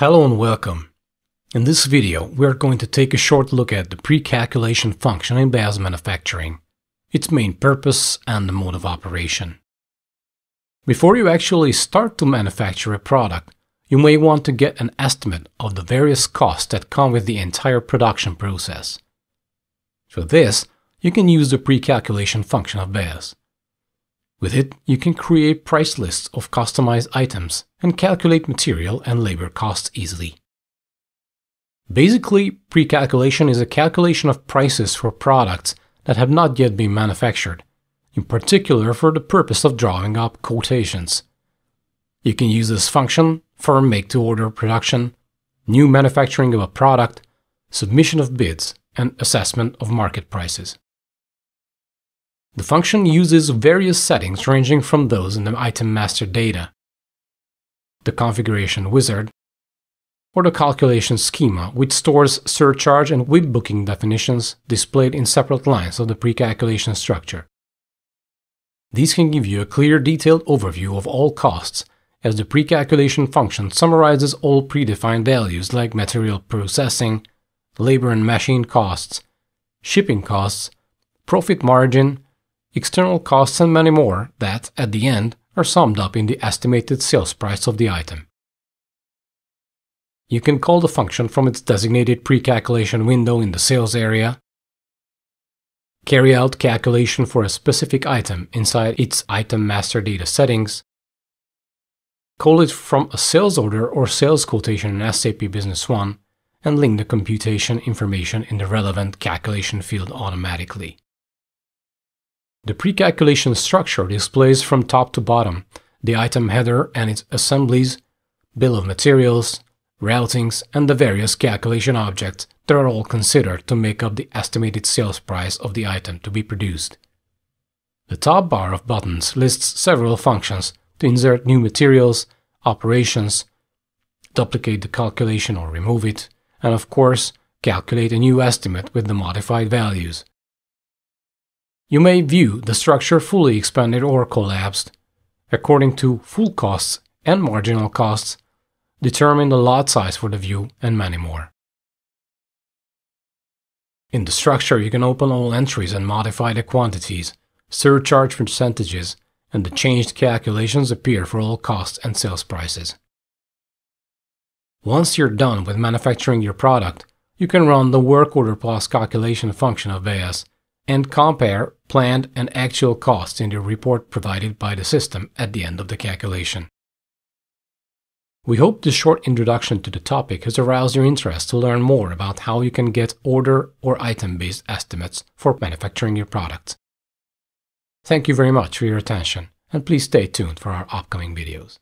Hello and welcome. In this video, we are going to take a short look at the precalculation function in Beas Manufacturing, its main purpose and the mode of operation. Before you actually start to manufacture a product, you may want to get an estimate of the various costs that come with the entire production process. For this, you can use the precalculation function of Beas. With it, you can create price lists of customized items and calculate material and labor costs easily. Basically, precalculation is a calculation of prices for products that have not yet been manufactured, in particular for the purpose of drawing up quotations. You can use this function for make-to-order production, new manufacturing of a product, submission of bids, and assessment of market prices. The function uses various settings ranging from those in the item master data, the configuration wizard, or the calculation schema, which stores surcharge and WIP booking definitions displayed in separate lines of the precalculation structure. These can give you a clear, detailed overview of all costs, as the precalculation function summarizes all predefined values like material processing, labor and machine costs, shipping costs, profit margin, external costs and many more that, at the end, are summed up in the estimated sales price of the item. You can call the function from its designated precalculation window in the sales area, carry out calculation for a specific item inside its item master data settings, call it from a sales order or sales quotation in SAP Business One, and link the computation information in the relevant calculation field automatically. The precalculation structure displays from top to bottom the item header and its assemblies, bill of materials, routings, and the various calculation objects that are all considered to make up the estimated sales price of the item to be produced. The top bar of buttons lists several functions to insert new materials, operations, duplicate the calculation or remove it, and of course, calculate a new estimate with the modified values. You may view the structure fully expanded or collapsed, according to full costs and marginal costs, determine the lot size for the view, and many more. In the structure, you can open all entries and modify the quantities, surcharge percentages, and the changed calculations appear for all costs and sales prices. Once you're done with manufacturing your product, you can run the work order plus calculation function of Beas and compare planned and actual costs in the report provided by the system at the end of the calculation. We hope this short introduction to the topic has aroused your interest to learn more about how you can get order or item-based estimates for manufacturing your product. Thank you very much for your attention, and please stay tuned for our upcoming videos.